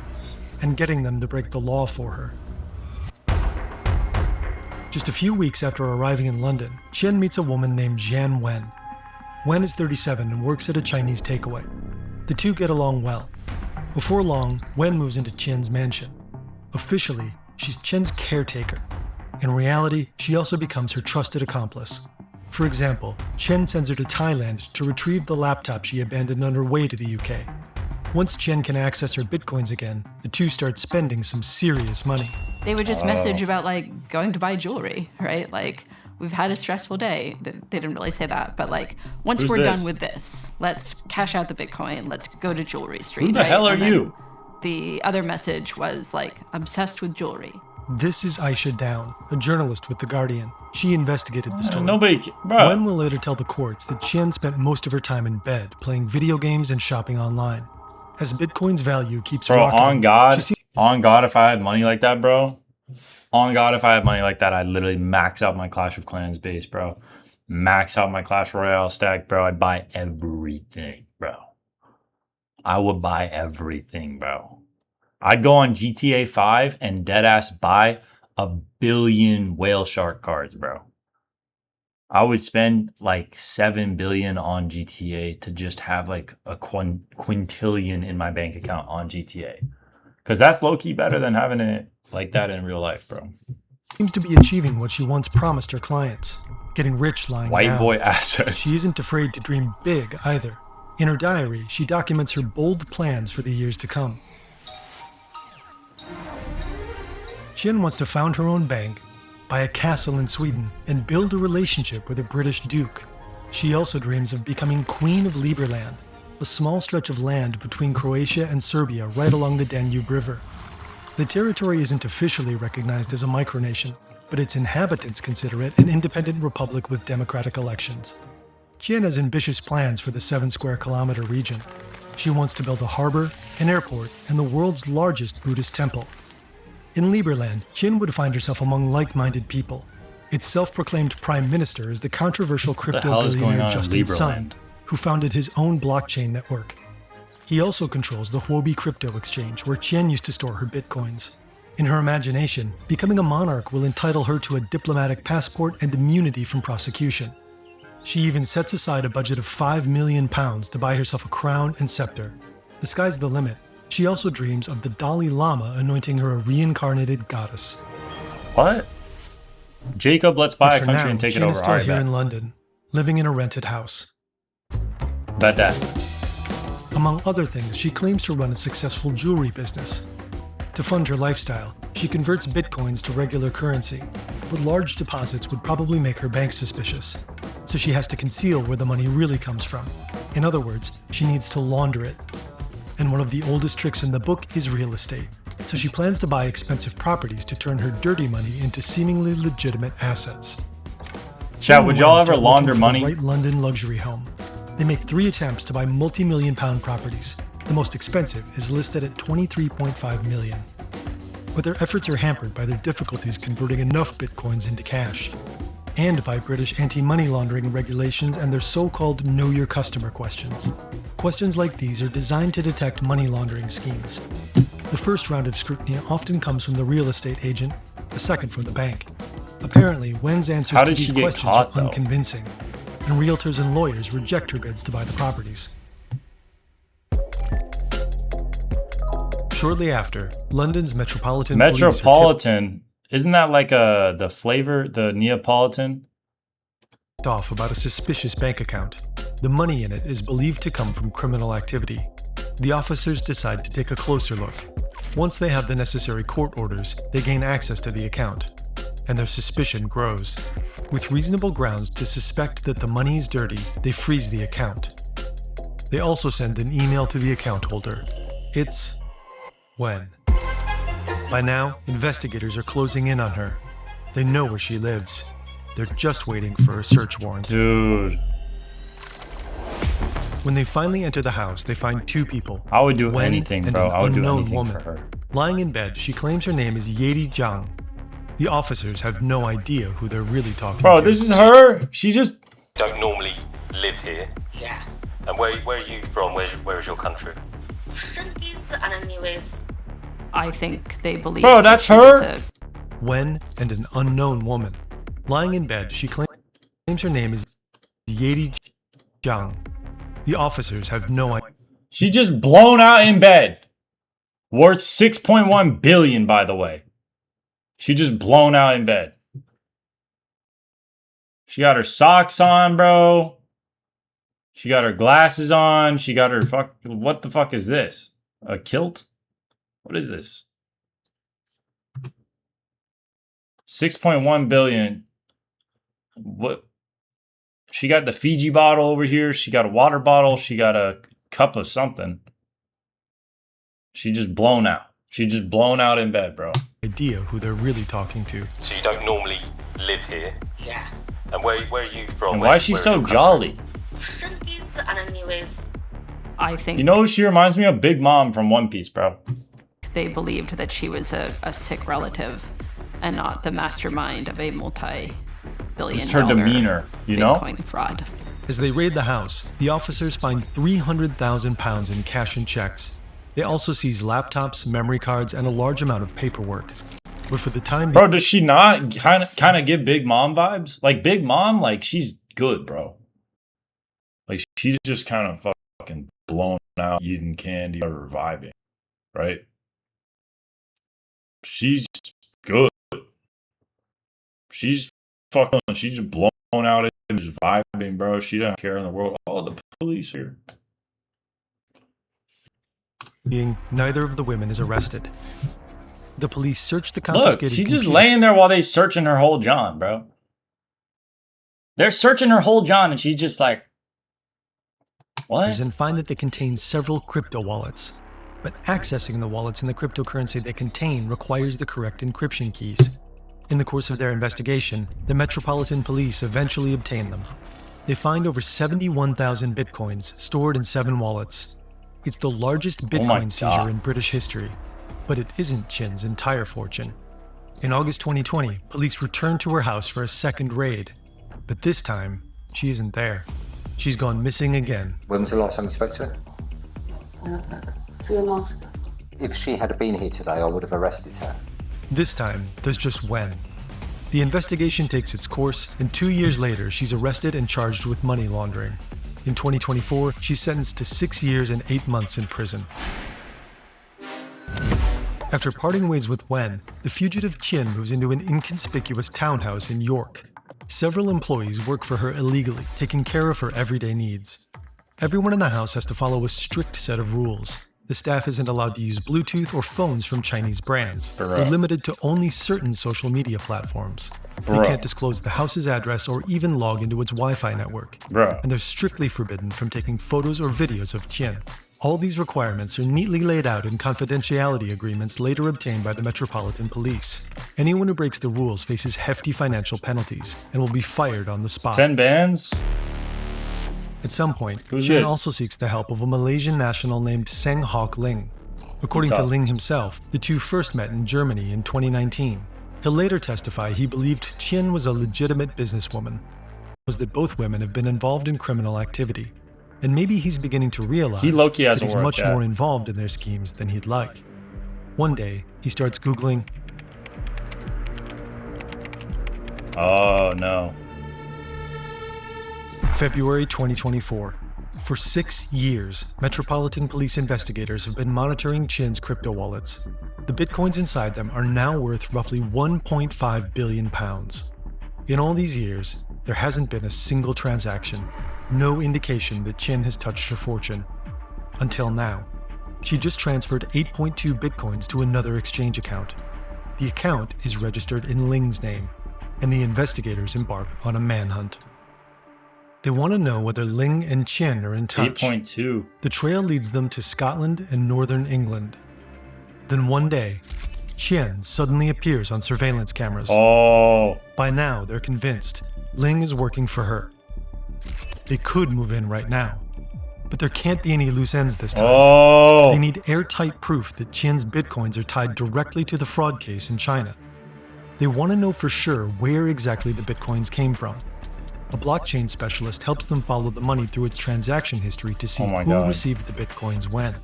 and getting them to break the law for her. Just a few weeks after arriving in London, Qian meets a woman named Jian Wen. Wen is 37 and works at a Chinese takeaway. The two get along well. Before long, Wen moves into Qian's mansion. Officially, she's Qian's caretaker. In reality, she also becomes her trusted accomplice. For example, Qian sends her to Thailand to retrieve the laptop she abandoned on her way to the UK. Once Qian can access her bitcoins again, the two start spending some serious money. They would just message about like going to buy jewelry, right? Like, we've had a stressful day. They didn't really say that, but like, once Who's we're this? done with this, let's cash out the Bitcoin. Let's go to Jewelry Street. Who the right? hell are And then you? The other message was like, obsessed with jewelry. This is Aisha Down, a journalist with The Guardian. She investigated the story. Nobody, bro. Wen will later tell the courts that Qian spent most of her time in bed, playing video games and shopping online. As Bitcoin's value keeps Bro, rocketing, on God, she seems on God, if I had money like that, bro, on God, if I had money like that, I'd literally max out my Clash of Clans base, bro. Max out my Clash Royale stack, bro. I'd buy everything, bro. I would buy everything, bro. I'd go on GTA 5 and deadass buy 1 billion whale shark cards, bro. I would spend like 7 billion on GTA to just have like a quintillion in my bank account on GTA. Because that's low-key better than having it like that in real life, bro. to be achieving what she once promised her clients, getting rich lying White down. boy assets. She isn't afraid to dream big either. In her diary, she documents her bold plans for the years to come. Qian wants to found her own bank, buy a castle in Sweden, and build a relationship with a British duke. She also dreams of becoming Queen of Liberland, a small stretch of land between Croatia and Serbia right along the Danube River. The territory isn't officially recognized as a micronation, but its inhabitants consider it an independent republic with democratic elections. Qian has ambitious plans for the 7 square kilometer region. She wants to build a harbor, an airport, and the world's largest Buddhist temple. In Liberland, Qian would find herself among like-minded people. Its self-proclaimed prime minister is the controversial What the crypto hell is going billionaire on in Justin Sun, Liberland? who founded his own blockchain network. He also controls the Huobi crypto exchange, where Qian used to store her bitcoins. In her imagination, becoming a monarch will entitle her to a diplomatic passport and immunity from prosecution. She even sets aside a budget of £5 million to buy herself a crown and scepter. The sky's the limit. She also dreams of the Dalai Lama anointing her a reincarnated goddess. What? Jacob, let's buy But a for country now, and take it Qian over. is still Alright, here bet. in London, living in a rented house. Bet that. Among other things, she claims to run a successful jewelry business. To fund her lifestyle, she converts bitcoins to regular currency, but large deposits would probably make her bank suspicious, so she has to conceal where the money really comes from. In other words, she needs to launder it. And one of the oldest tricks in the book is real estate, so she plans to buy expensive properties to turn her dirty money into seemingly legitimate assets. Chat, would y'all Wen ever start launder looking for the money? right London luxury home. They make 3 attempts to buy multi-million-pound properties. The most expensive is listed at $23.5 million. But their efforts are hampered by their difficulties converting enough bitcoins into cash, and by British anti-money laundering regulations and their so-called Know Your Customer questions. Questions like these are designed to detect money laundering schemes. The first round of scrutiny often comes from the real estate agent, the second from the bank. Apparently, Wen's answers How to did she these get questions caught, are though? unconvincing, and realtors and lawyers reject her bids to buy the properties. Shortly after, London's Metropolitan Police are Metropolitan. Isn't that like the flavor, the Neapolitan? tipped off about a suspicious bank account. The money in it is believed to come from criminal activity. The officers decide to take a closer look. Once they have the necessary court orders, they gain access to the account, and their suspicion grows. With reasonable grounds to suspect that the money is dirty, they freeze the account. They also send an email to the account holder. It's Wen. By now, investigators are closing in on her. They know where she lives. They're just waiting for a search warrant. Dude, When they finally enter the house, they find 2 people. I would do Wen anything, and bro. an I would do unknown anything woman. for her. Lying in bed, she claims her name is Yeri Zhang. The officers have no idea who they're really talking Bro, to. this is her. She just Don't normally live here. Yeah. And where are you from? Where is your country? Kyrgyz and anyways. I think they believe. Bro, that that's she was her? Wen and an unknown woman. Lying in bed, she claims her name is Yeri Zhang. The officers have no idea. She just blown out in bed. Worth 6.1 billion, by the way. She just blown out in bed. She got her socks on, bro. She got her glasses on. She got her what the fuck is this? A kilt? What is this? 6.1 billion. What? She got the Fiji bottle over here. She got a water bottle. She got a cup of something. She just blown out. She just blown out in bed, bro. Idea who they're really talking to. So you don't normally live here. Yeah. And where are you from? And why is she so jolly? 生鼻子 anyways. I think You know, she reminds me of Big Mom from One Piece, bro. they believed that she was a sick relative and not the mastermind of a multi-billion Just her dollar demeanor, you know? Bitcoin fraud. As they raid the house, the officers find 300,000 pounds in cash and checks. They also seize laptops, memory cards, and a large amount of paperwork. But for the time Bro, does she not kind of give Big Mom vibes? Like Big Mom, like she's good, bro. Like she just kind of fucking blown out, eating candy, or vibing, right? She's good. She's just blown out and just vibing, bro. She doesn't care in the world. Oh, the police here. being, neither of the women is arrested. The police search the Look, confiscated she's just computer. laying there while they searching her whole John, bro. They're searching her whole John, and she's just like, what? And find that they contain several crypto wallets. But accessing the wallets and the cryptocurrency they contain requires the correct encryption keys. In the course of their investigation, the Metropolitan Police eventually obtain them. They find over 71,000 bitcoins stored in 7 wallets. It's the largest Bitcoin seizure in British history, but it isn't Qin's entire fortune. In August 2020, police returned to her house for a second raid, but this time, she isn't there. She's gone missing again. When was the last time you spoke to her? A few months ago. If she had been here today, I would have arrested her. This time, there's just Wen. The investigation takes its course, and 2 years later, she's arrested and charged with money laundering. In 2024, she's sentenced to 6 years and 8 months in prison. After parting ways with Wen, the fugitive Qin moves into an inconspicuous townhouse in York. Several employees work for her illegally, taking care of her everyday needs. Everyone in the house has to follow a strict set of rules. The staff isn't allowed to use Bluetooth or phones from Chinese brands. They're limited to only certain social media platforms. They can't disclose the house's address or even log into its Wi-Fi network. And they're strictly forbidden from taking photos or videos of Qin. All these requirements are neatly laid out in confidentiality agreements later obtained by the Metropolitan Police. Anyone who breaks the rules faces hefty financial penalties and will be fired on the spot. 10 bands? At some point, Who's Qin this? also seeks the help of a Malaysian national named Seng Hock Ling. According to Ling himself, the two first met in Germany in 2019. He'll later testify he believed Qin was a legitimate businesswoman. Was that both women have been involved in criminal activity. And maybe he's beginning to realize He low-key that hasn't he's worked much yet. more involved in their schemes than he'd like. One day, he starts Googling, Oh, no. February 2024. For 6 years, Metropolitan Police investigators have been monitoring Qin's crypto wallets. The bitcoins inside them are now worth roughly 1.5 billion pounds. In all these years, there hasn't been a single transaction, no indication that Qin has touched her fortune. Until now. She just transferred 8.2 bitcoins to another exchange account. The account is registered in Ling's name, and the investigators embark on a manhunt. They want to know whether Ling and Qin are in touch. 8.2. The trail leads them to Scotland and northern England. Then one day, Qin suddenly appears on surveillance cameras. Oh. By now, they're convinced Ling is working for her. They could move in right now, but there can't be any loose ends this time. Oh. They need airtight proof that Qin's bitcoins are tied directly to the fraud case in China. They want to know for sure where exactly the bitcoins came from. A blockchain specialist helps them follow the money through its transaction history to see who God. received the bitcoins when.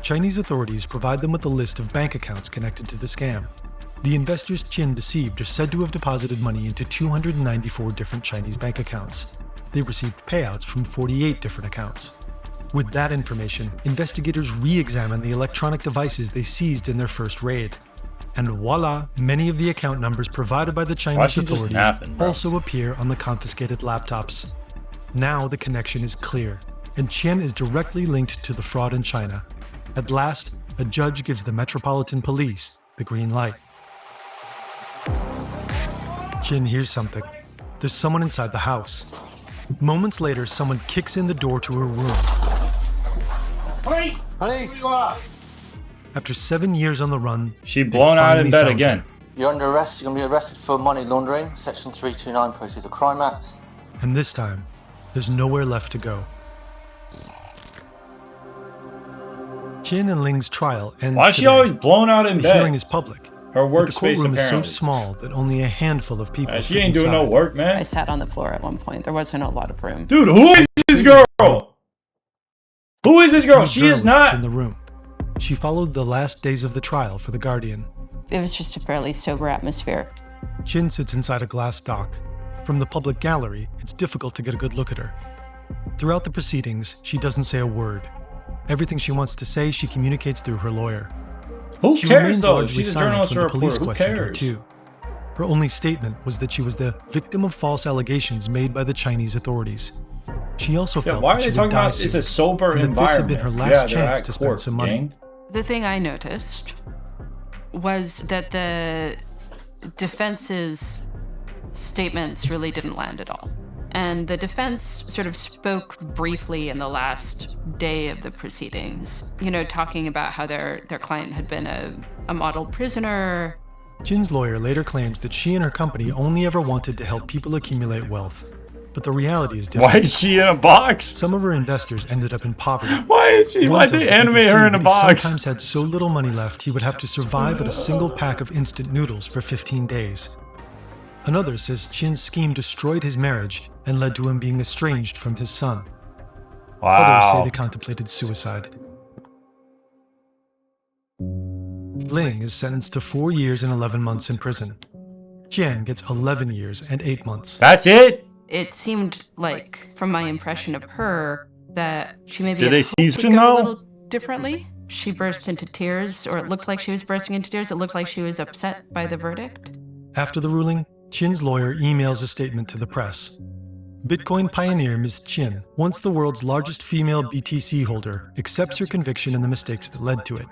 Chinese authorities provide them with a list of bank accounts connected to the scam. The investors Qin deceived are said to have deposited money into 294 different Chinese bank accounts. they received payouts from 48 different accounts. With that information, investigators re-examined the electronic devices they seized in their first raid. And voila, many of the account numbers provided by the Chinese authorities also appear on the confiscated laptops. Now the connection is clear, and Qian is directly linked to the fraud in China. At last, a judge gives the Metropolitan Police the green light. Qian hears something. There's someone inside the house. Moments later, someone kicks in the door to her room. After 7 years on the run, she blown out in bed again. Her. You're under arrest. You're going to be arrested for money laundering, Section 329, Proceeds of Crime Act. And this time, there's nowhere left to go. Qian and Ling's trial ends. Why is she always blown out in bed? The hearing is public. Her workspace apparently. The courtroom apparently is so small that only a handful of people. She ain't doing no work, man. I sat on the floor at one point. There wasn't a lot of room. Dude, who is this girl? Who is this girl? She is not in the room. She followed the last days of the trial for The Guardian. It was just a fairly sober atmosphere. Qian sits inside a glass dock. From the public gallery, it's difficult to get a good look at her. Throughout the proceedings, she doesn't say a word. Everything she wants to say, she communicates through her lawyer. Who cares though? She's a journalist or a reporter. Who cares? Her only statement was that she was the victim of false allegations made by the Chinese authorities. She also felt why that are she they talking about it's a sober environment? This had been her last chance to spend some money. The thing I noticed was that the defense's statements really didn't land at all. And the defense sort of spoke briefly in the last day of the proceedings, you know, talking about how their client had been a model prisoner. Qian's lawyer later claims that she and her company only ever wanted to help people accumulate wealth. But the reality is different. Why is she in a box? Some of her investors ended up in poverty. Why'd they animate her in a box? He sometimes had so little money left he would have to survive at a single pack of instant noodles for 15 days. Another says Qian's scheme destroyed his marriage and led to him being estranged from his son. Wow. Others say they contemplated suicide. Ling is sentenced to 4 years and 11 months in prison. Qian gets 11 years and 8 months. That's it? It seemed like, from my impression of her, that she maybe did they seize a little differently. She burst into tears, or it looked like she was bursting into tears. It looked like she was upset by the verdict. After the ruling, Qian's lawyer emails a statement to the press. Bitcoin pioneer Ms. Qian, once the world's largest female BTC holder, accepts her conviction and the mistakes that led to it.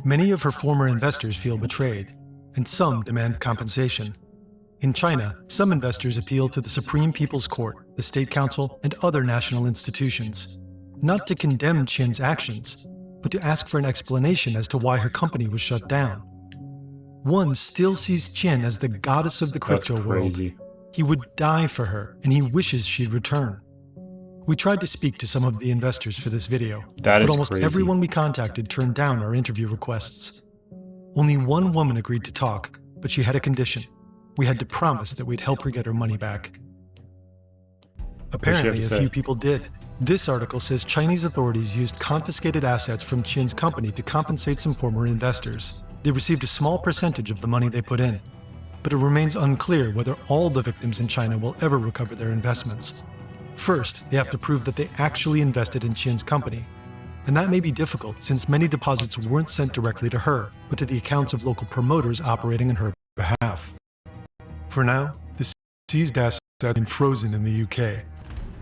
Many of her former investors feel betrayed, and some demand compensation. In China, some investors appeal to the Supreme People's Court, the State Council, and other national institutions, not to condemn Qian's actions, but to ask for an explanation as to why her company was shut down. One still sees Qian as the goddess of the crypto world. He would die for her, and he wishes she'd return. We tried to speak to some of the investors for this video, but almost everyone we contacted turned down our interview requests. Only one woman agreed to talk, but she had a condition. We had to promise that we'd help her get her money back. Apparently, a few people did. This article says Chinese authorities used confiscated assets from Qian's company to compensate some former investors. They received a small percentage of the money they put in, but it remains unclear whether all the victims in China will ever recover their investments. First, they have to prove that they actually invested in Qian's company, and that may be difficult since many deposits weren't sent directly to her, but to the accounts of local promoters operating on her behalf. For now, the seized assets have been frozen in the UK.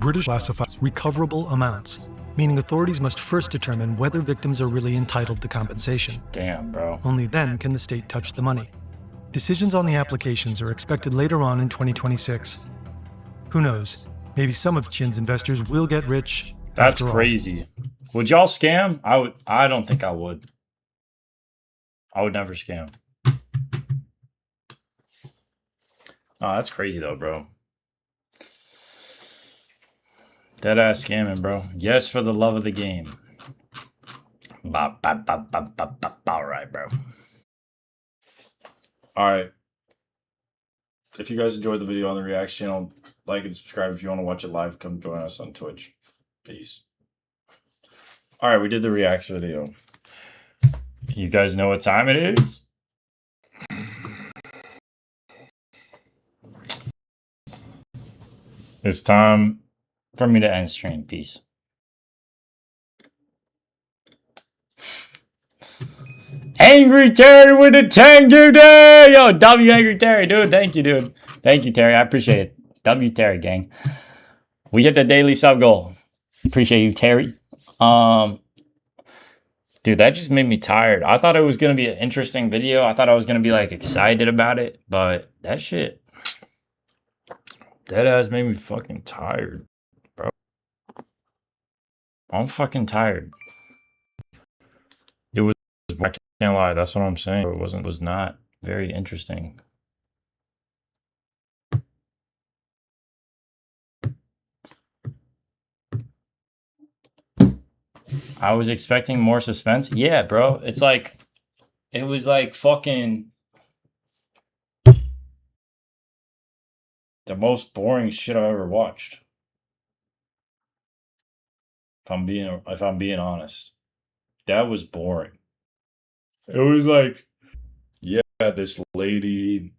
British classify recoverable amounts, meaning authorities must first determine whether victims are really entitled to compensation. Damn, bro. Only then can the state touch the money. Decisions on the applications are expected later on in 2026. Who knows? Maybe some of Qian's investors will get rich. That's crazy. Would y'all scam? I don't think I would. I would never scam. Oh, that's crazy though, bro. Deadass scamming, bro. Yes, for the love of the game. Alright, bro. Alright. If you guys enjoyed the video on the Reacts channel, like and subscribe. If you want to watch it live, come join us on Twitch. Peace. Alright, we did the Reacts video. You guys know what time it is? It's time for me to end stream. Peace. Angry Terry with a 10 day. Yo, W Angry Terry, dude. Thank you, dude. Thank you, Terry. I appreciate it. W Terry, gang. We hit the daily sub goal. Appreciate you, Terry. Dude, that just made me tired. I thought it was gonna be an interesting video. I thought I was gonna be like excited about it, but that shit, that ass made me fucking tired, bro. I'm fucking tired. It was, I can't lie, that's what I'm saying. It was not very interesting. I was expecting more suspense. Yeah, bro. It's like, it was like fucking the most boring shit I've ever watched. If I'm being honest, that was boring. It was like, yeah, this lady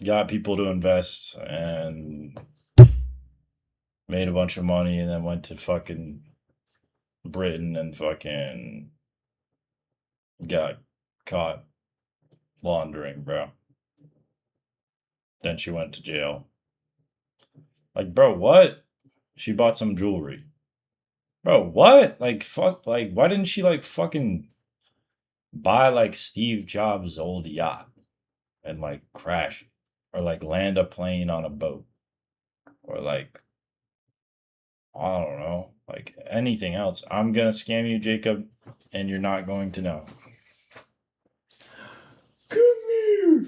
got people to invest and made a bunch of money and then went to fucking Britain and fucking got caught laundering, bro. Then she went to jail. Like, bro, what? She bought some jewelry. Bro, what? Like, fuck, like, why didn't she, like, fucking buy, like, Steve Jobs' old yacht and, like, crash? Or, like, land a plane on a boat? Or, like, I don't know, like, anything else. I'm gonna scam you, Jacob, and you're not going to know. Come here!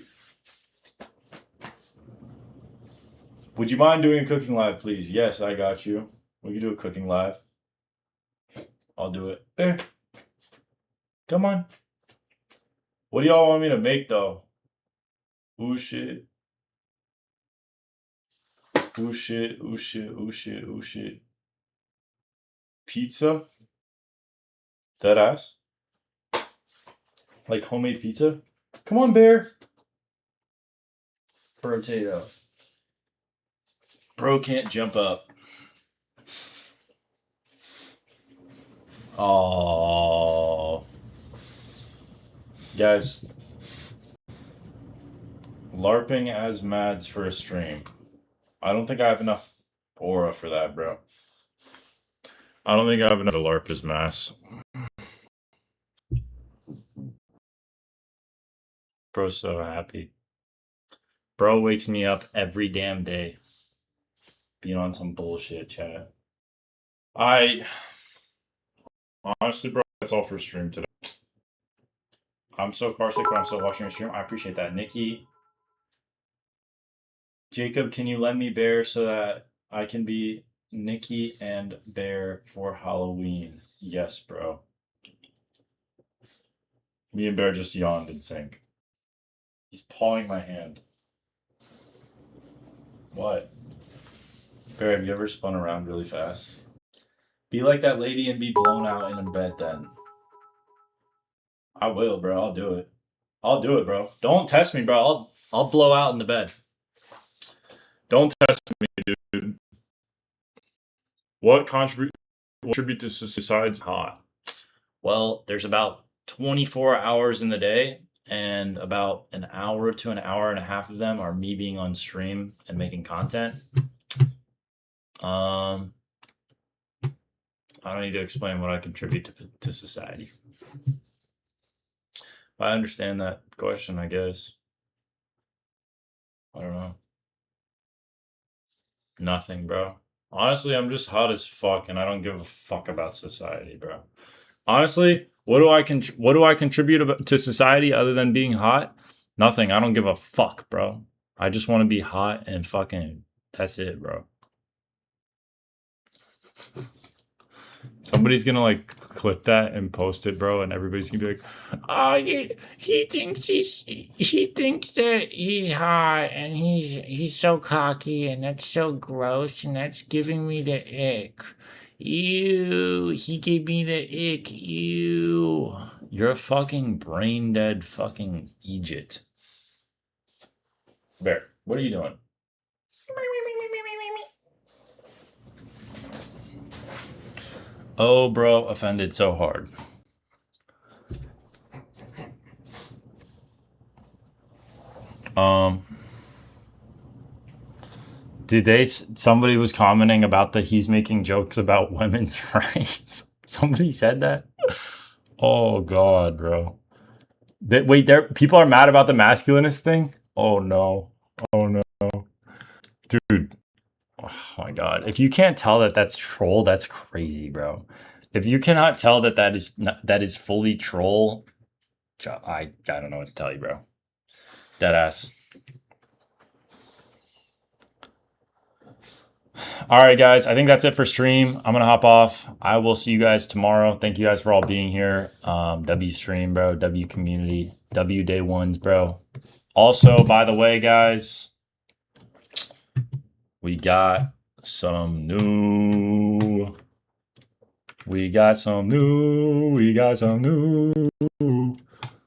Would you mind doing a cooking live, please? Yes, I got you. We can do a cooking live. I'll do it. There. Come on. What do y'all want me to make, though? Ooh, shit. Ooh, shit. Ooh, shit. Ooh, shit. Ooh, shit. Pizza? That ass? Like homemade pizza? Come on, bear. Potato. Bro can't jump up. Oh, guys, LARPing as Mads for a stream. I don't think I have enough aura for that, bro. I don't think I have enough to LARP as Mass. Bro's so happy. Bro wakes me up every damn day. Being on some bullshit, chat. Honestly, bro, that's all for stream today. I'm so carsick, but I'm still watching your stream. I appreciate that. Nikki. Jacob, can you lend me Bear so that I can be Nikki and Bear for Halloween? Yes, bro. Me and Bear just yawned in sync. He's pawing my hand. What? Bear, have you ever spun around really fast? Be like that lady and be blown out in a bed then. I will, bro. I'll do it. I'll do it, bro. Don't test me, bro. I'll blow out in the bed. Don't test me, dude. What contribute to society's hot? Well, there's about 24 hours in the day, and about an hour to an hour and a half of them are me being on stream and making content. I don't need to explain what I contribute to society. I understand that question, I guess. I don't know. Nothing, bro. Honestly, I'm just hot as fuck, and I don't give a fuck about society, bro. Honestly, what do I contribute to society other than being hot? Nothing. I don't give a fuck, bro. I just want to be hot and fucking. That's it, bro. Somebody's gonna like clip that and post it, bro, and everybody's gonna be like, "Oh, he thinks that he's hot and he's so cocky and that's so gross and that's giving me the ick. Ew, he gave me the ick. Ew, you're a fucking brain dead fucking Egypt." Bear, what are you doing? Oh, bro, offended so hard. Somebody was commenting about that he's making jokes about women's rights. Somebody said that? Oh, God, bro. Wait, people are mad about the masculinist thing? Oh, no. Oh, no. Dude. Oh, my God. If you can't tell that that's troll, that's crazy, bro. If you cannot tell that that is fully troll, I don't know what to tell you, bro. Deadass. All right, guys. I think that's it for stream. I'm going to hop off. I will see you guys tomorrow. Thank you guys for all being here. W stream, bro. W community. W day ones, bro. Also, by the way, guys, we got some new. We got some new. We got some new.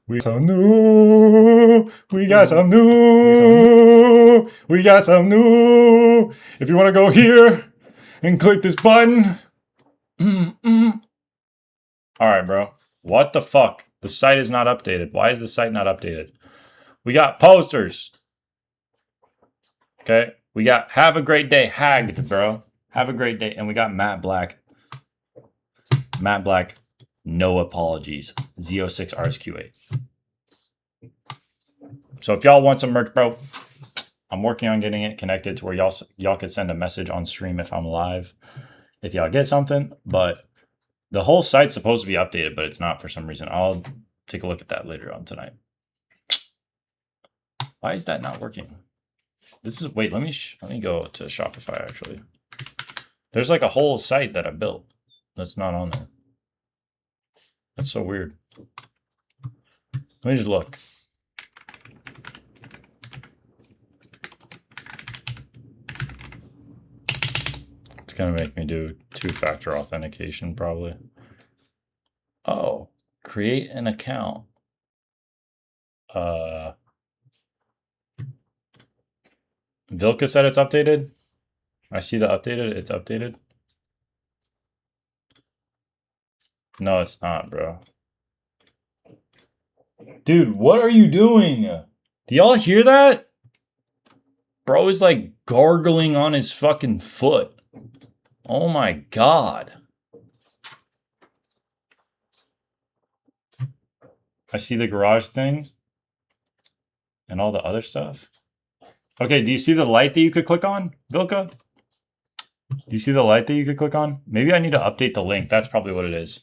We got some new. We got some new. We got some new. If you want to go here and click this button. All right, bro. What the fuck? The site is not updated. Why is the site not updated? We got posters. Okay. We got have a great day. Hagged, bro. Have a great day. And we got Matt Black. Matt Black. No apologies. Z06RSQ8. So if y'all want some merch, bro, I'm working on getting it connected to where y'all could send a message on stream if I'm live. If y'all get something, but the whole site's supposed to be updated, but it's not for some reason. I'll take a look at that later on tonight. Why is that not working? This is wait. Let me go to Shopify. Actually, there's like a whole site that I built that's not on there. That's so weird. Let me just look. It's gonna make me do two-factor authentication probably. Oh, create an account. Vilka said it's updated. I see the updated. It's updated. No, it's not, bro. Dude, what are you doing? Do y'all hear that? Bro is like gargling on his fucking foot. Oh my God. I see the garage thing and all the other stuff. Okay, do you see the light that you could click on, Vilka? Do you see the light that you could click on? Maybe I need to update the link. That's probably what it is.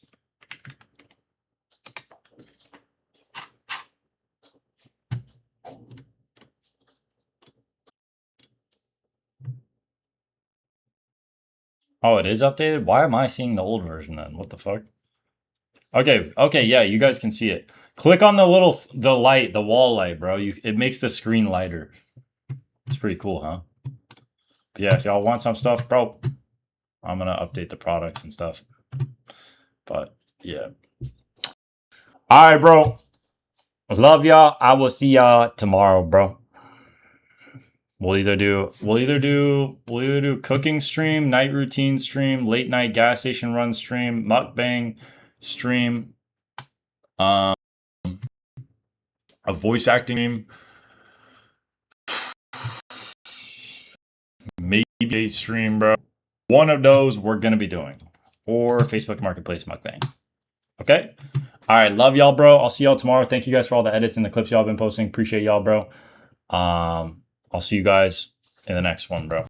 Oh, it is updated? Why am I seeing the old version then? What the fuck? Okay, yeah, you guys can see it. Click on the light, the wall light, bro. It makes the screen lighter. It's pretty cool, huh? But yeah, if y'all want some stuff, bro, I'm gonna update the products and stuff. But yeah. All right, bro. Love y'all. I will see y'all tomorrow, bro. We'll either do cooking stream, night routine stream, late night gas station run stream, mukbang stream, a voice acting stream, maybe a stream, bro. One of those we're gonna be doing, or Facebook Marketplace mukbang. Okay. All right, love y'all, bro. I'll see y'all tomorrow. Thank you guys for all the edits and the clips y'all been posting. Appreciate y'all, bro. I'll see you guys in the next one, bro.